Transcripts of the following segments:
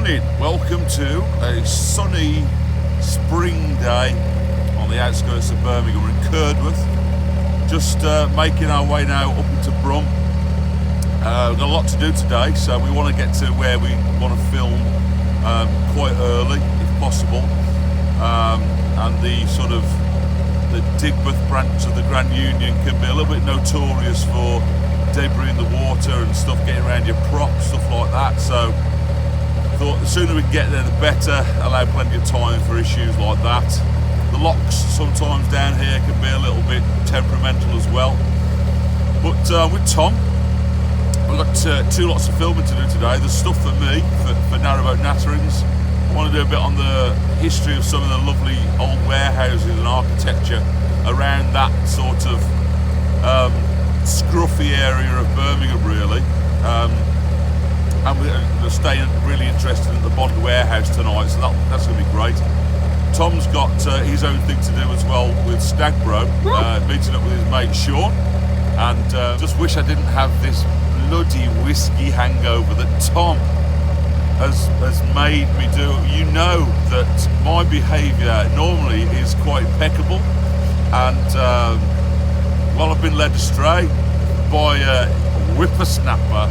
morning, welcome to a sunny spring day on the outskirts of Birmingham. We're in Curdworth, just making our way now up into Brum. We've got a lot to do today, so we want to get to where we want to film quite early if possible, and the sort of the Digbeth branch of the Grand Union can be a little bit notorious for debris in the water and stuff getting around your props, stuff like that. So I thought the sooner we can get there the better, allow plenty of time for issues like that. The locks sometimes down here can be a little bit temperamental as well. But with Tom, we've got two lots of filming to do today. There's stuff for me, for Narrowboat Natterings. I want to do a bit on the history of some of the lovely old warehouses and architecture around that sort of scruffy area of Birmingham, really. And we're staying really interested in the Bond warehouse tonight, so that's going to be great. Tom's got his own thing to do as well with SnaggedBro, meeting up with his mate Sean, and just wish I didn't have this bloody whiskey hangover that Tom has made me do. You know that my behaviour normally is quite impeccable, and well, I've been led astray by a whippersnapper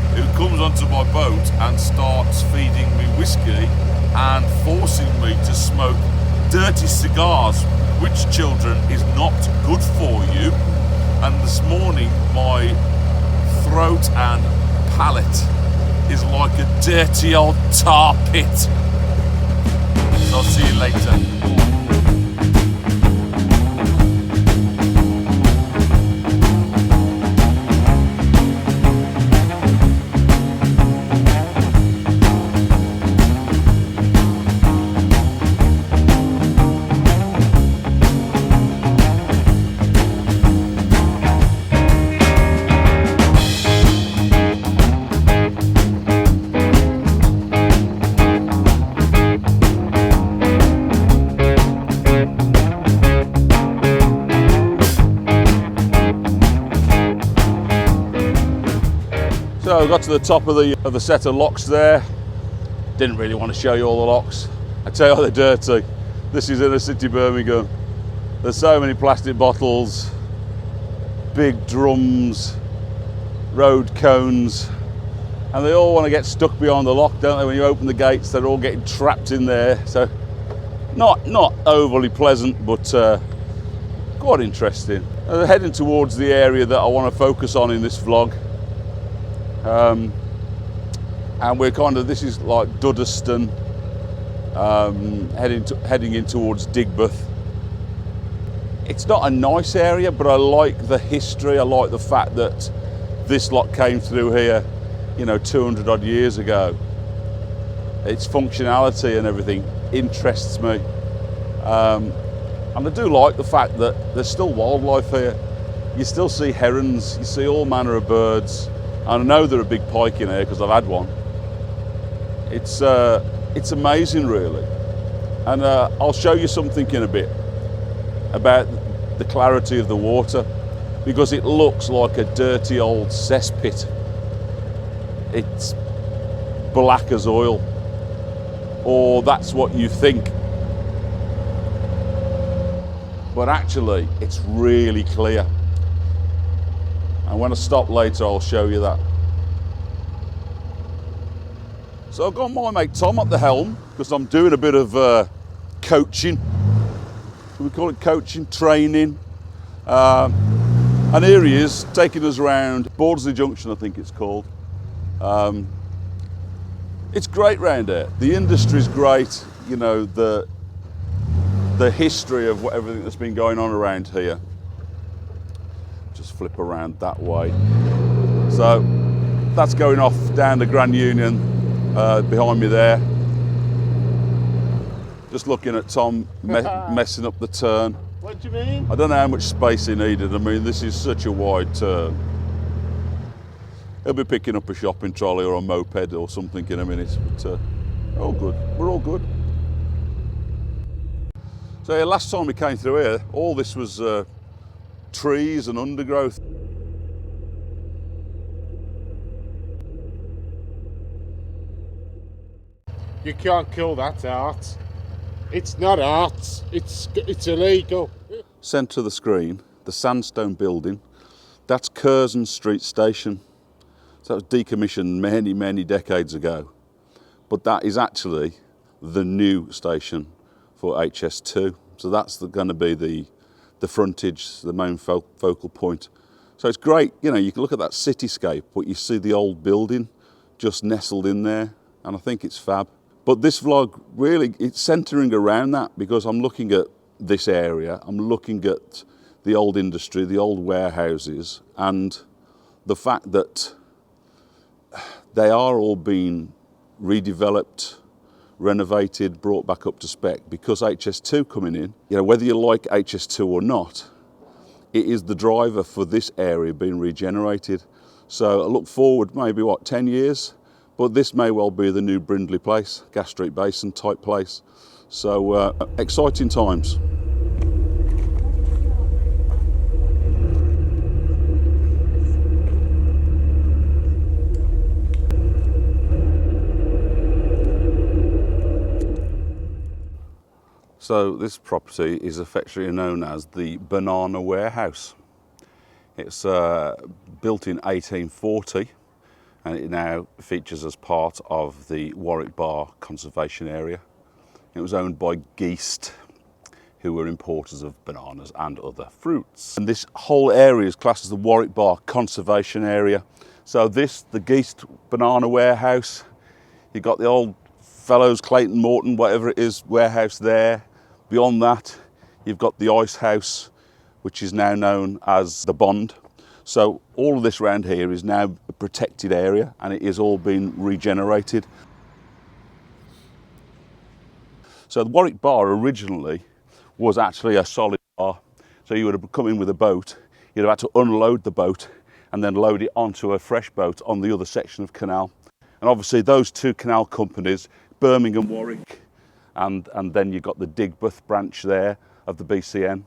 who comes onto my boat and starts feeding me whiskey and forcing me to smoke dirty cigars, which, children, is not good for you. And this morning my throat and palate is like a dirty old tar pit. So I'll see you later. So I got to the top of the set of locks there. Didn't really want to show you all the locks. I tell you, they're dirty. This is inner city Birmingham. There's so many plastic bottles, big drums, road cones, and they all want to get stuck behind the lock, don't they? When you open the gates, they're all getting trapped in there. So not overly pleasant, but quite interesting. We're heading towards the area that I want to focus on in this vlog. And we're this is like Duddeston, heading in towards Digbeth. It's not a nice area, but I like the history. I like the fact that this lot came through here, 200 odd years ago. Its functionality and everything interests me. And I do like the fact that there's still wildlife here. You still see herons, you see all manner of birds. And I know there are big pike in here because I've had one. It's amazing, really. And I'll show you something in a bit about the clarity of the water, because it looks like a dirty old cesspit. It's black as oil, or that's what you think. But actually, it's really clear. And when I stop later, I'll show you that. So I've got my mate Tom at the helm, because I'm doing a bit of coaching. We call it coaching, training. And here he is, taking us around Bordesley Junction, I think it's called. It's great round here. The industry's great, the history of everything that's been going on around here. Just flip around that way. So that's going off down the Grand Union behind me there. Just looking at Tom messing up the turn. What do you mean? I don't know how much space he needed. I mean, this is such a wide turn. He'll be picking up a shopping trolley or a moped or something in a minute. But all good. We're all good. So yeah, last time we came through here, all this was trees and undergrowth. You can't call that art. It's not art. It's illegal. Centre of the screen, the sandstone building, that's Curzon Street Station. So that was decommissioned many, many decades ago. But that is actually the new station for HS2. So that's going to be the frontage, the main focal point. So it's great, you know, you can look at that cityscape, but you see the old building just nestled in there, and I think it's fab. But this vlog, really, it's centering around that, because I'm looking at this area, I'm looking at the old industry, the old warehouses, and the fact that they are all being redeveloped, renovated, brought back up to spec, because HS2 coming in, you know, whether you like HS2 or not, it is the driver for this area being regenerated. So I look forward maybe, 10 years? But this may well be the new Brindley place, Gas Street Basin type place. So exciting times. So this property is affectionately known as the Banana Warehouse. It's built in 1840, and it now features as part of the Warwick Bar Conservation Area. It was owned by Geest, who were importers of bananas and other fruits. And this whole area is classed as the Warwick Bar Conservation Area. So this, the Geest Banana Warehouse, you've got the old fellows, Clayton, Morton, whatever it is, warehouse there. Beyond that, you've got the ice house, which is now known as the Bond. So all of this around here is now a protected area, and it is all been regenerated. So the Warwick Bar originally was actually a solid bar. So you would have come in with a boat, you'd have had to unload the boat and then load it onto a fresh boat on the other section of canal. And obviously those two canal companies, Birmingham, Warwick, and then you've got the Digbeth branch there of the BCN.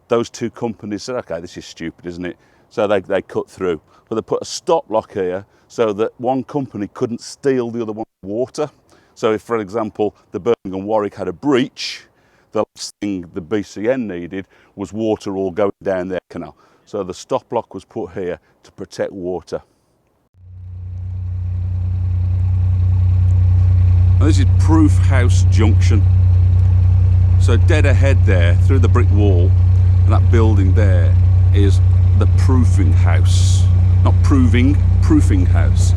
Those two companies said, okay, this is stupid, isn't it? So they cut through. But they put a stop lock here so that one company couldn't steal the other one's water. So if, for example, the Birmingham Warwick had a breach, the last thing the BCN needed was water all going down their canal. So the stop lock was put here to protect water. And this is Proof House Junction. So dead ahead there, through the brick wall, and that building there is the proofing house. Not proving, proofing house.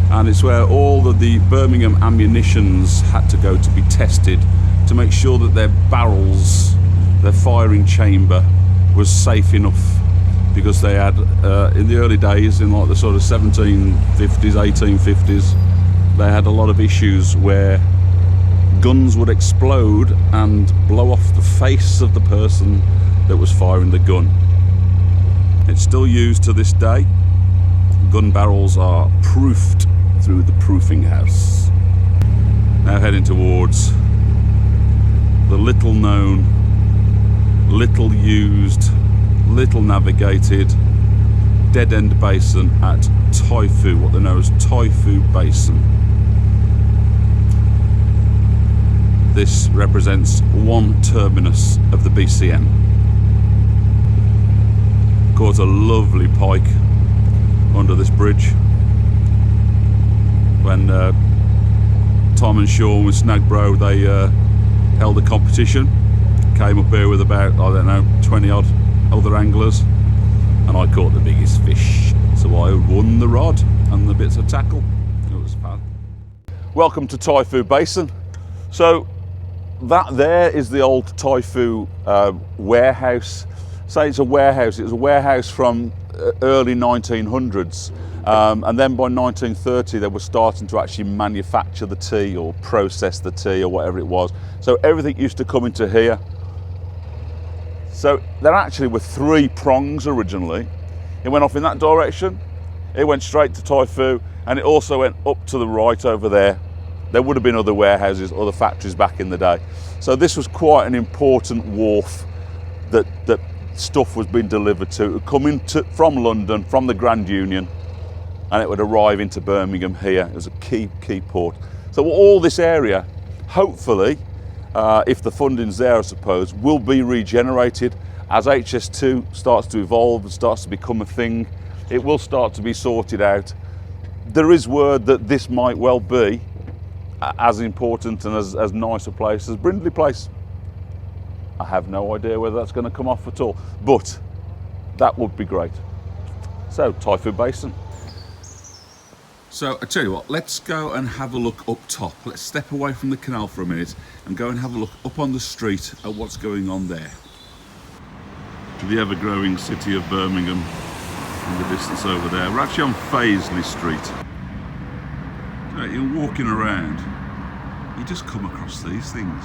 And it's where all of the Birmingham ammunitions had to go to be tested to make sure that their barrels, their firing chamber was safe enough, because they had, in the early days, in like the sort of 1750s, 1850s, they had a lot of issues where guns would explode and blow off the face of the person that was firing the gun. It's still used to this day. Gun barrels are proofed through the proofing house. Now heading towards the little known, little used, little navigated dead end basin at Typhoo, what they know as Typhoo Basin. This represents one terminus of the BCN. Caught a lovely pike under this bridge when Tom and Sean with SnaggedBro, they held a competition. Came up here with about, I don't know, 20 odd other anglers, and I caught the biggest fish. So I won the rod and the bits of tackle. It was fun. Welcome to Typhoo Basin. So that there is the old Typhoo warehouse. Say it's a warehouse. It was a warehouse from early 1900s, and then by 1930 they were starting to actually manufacture the tea or process the tea or whatever it was. So everything used to come into here. So there actually were three prongs originally. It went off in that direction, it went straight to Typhoo, and it also went up to the right over there. There would have been other warehouses, other factories back in the day. So this was quite an important wharf that stuff was being delivered to. It would come from London, from the Grand Union, and it would arrive into Birmingham here. It was a key port. So So all this area, hopefully, if the funding's there, I suppose, will be regenerated as HS2 starts to evolve and starts to become a thing. It will start to be sorted out. There is word that this might well be as important and as nice a place as Brindley Place. I have no idea whether that's going to come off at all, but that would be great. So, Typhoo Basin. So, I tell you what, let's go and have a look up top. Let's step away from the canal for a minute and go and have a look up on the street at what's going on there. The ever-growing city of Birmingham in the distance over there. We're actually on Fazeley Street. You're walking around, you just come across these things.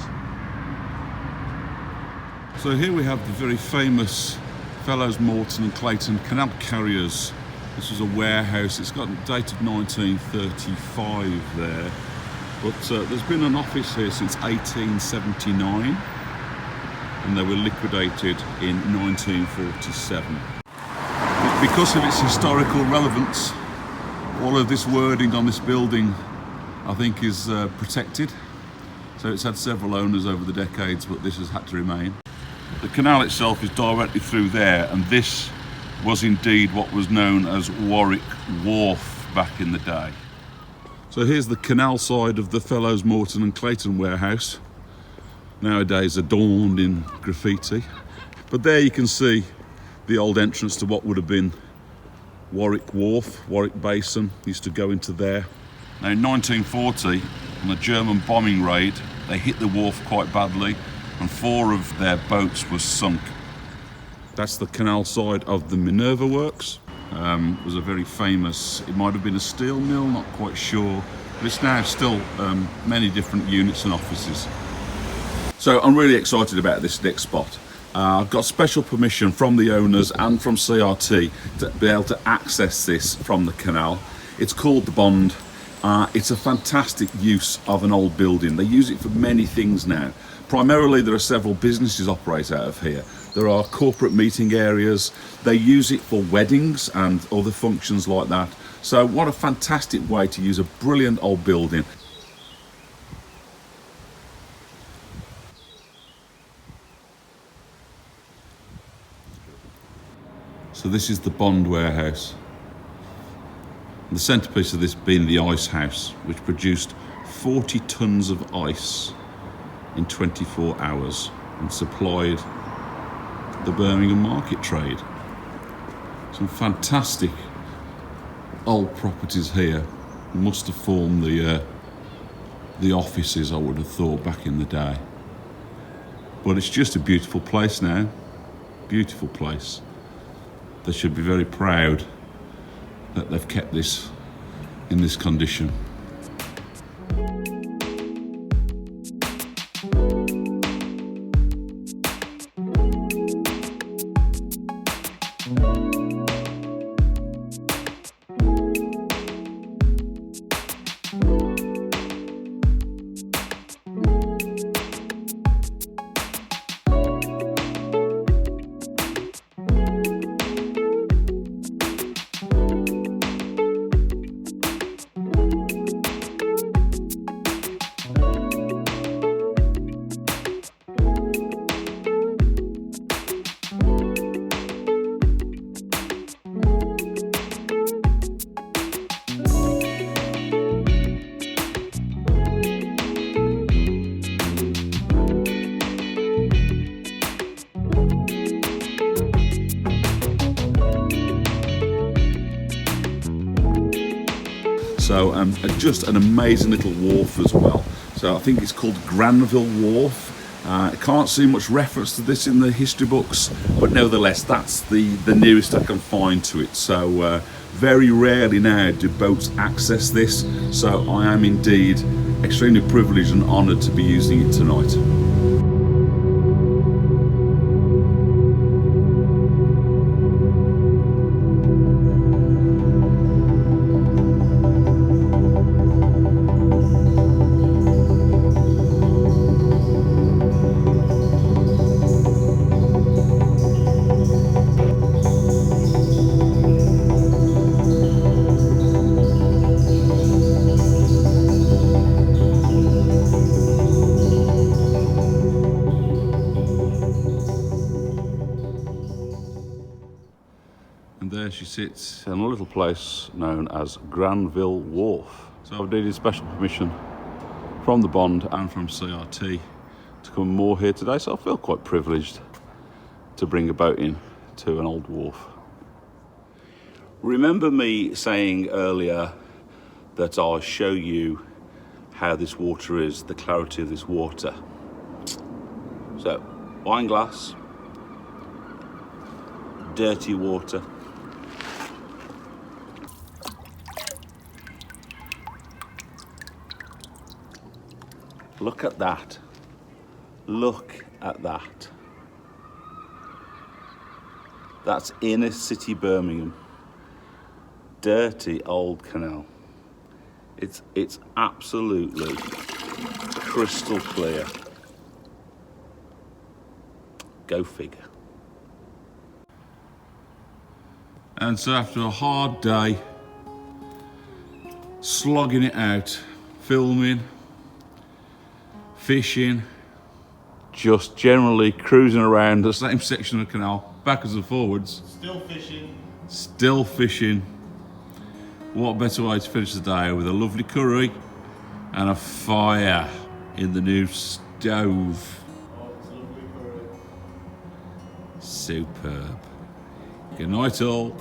So here we have the very famous Fellows Morton and Clayton canal carriers. This was a warehouse. It's got a date of 1935 there, but there's been an office here since 1879, and they were liquidated in 1947. Because of its historical relevance, all of this wording on this building, I think, is protected. So it's had several owners over the decades, but this has had to remain. The canal itself is directly through there, and this was indeed what was known as Warwick Wharf back in the day. So here's the canal side of the Fellows Morton and Clayton warehouse, nowadays adorned in graffiti. But there you can see the old entrance to what would have been Warwick Wharf. Warwick Basin used to go into there. Now in 1940, on a German bombing raid, they hit the wharf quite badly and 4 of their boats were sunk. That's the canal side of the Minerva Works. It was a very famous, it might have been a steel mill, not quite sure, but it's now still many different units and offices. So I'm really excited about this next spot. I've got special permission from the owners and from CRT to be able to access this from the canal. It's called the Bond. It's a fantastic use of an old building. They use it for many things now. Primarily, there are several businesses operate out of here. There are corporate meeting areas. They use it for weddings and other functions like that. So what a fantastic way to use a brilliant old building. So this is the Bond warehouse. The centrepiece of this being the ice house, which produced 40 tonnes of ice in 24 hours and supplied the Birmingham market trade. Some fantastic old properties here. Must have formed the offices, I would have thought, back in the day. But it's just a beautiful place now. Beautiful place. They should be very proud that they've kept this in this condition. So just an amazing little wharf as well. So I think it's called Granville Wharf. I can't see much reference to this in the history books, but nevertheless that's the nearest I can find to it. So very rarely now do boats access this, so I am indeed extremely privileged and honoured to be using it tonight. there she sits in a little place known as Granville Wharf. So I've needed special permission from the bond and from CRT to come and moor here today, so I feel quite privileged to bring a boat in to an old wharf. Remember me saying earlier that I'll show you how this water is, the clarity of this water. So, wine glass, dirty water. Look at that. Look at that. That's inner city Birmingham. Dirty old canal. It's absolutely crystal clear. Go figure. And so after a hard day, slogging it out, filming, fishing, just generally cruising around the same section of the canal, backwards and forwards. Still fishing. Still fishing. What better way to finish the day with a lovely curry and a fire in the new stove. Oh, it's lovely curry. Superb. Good night all.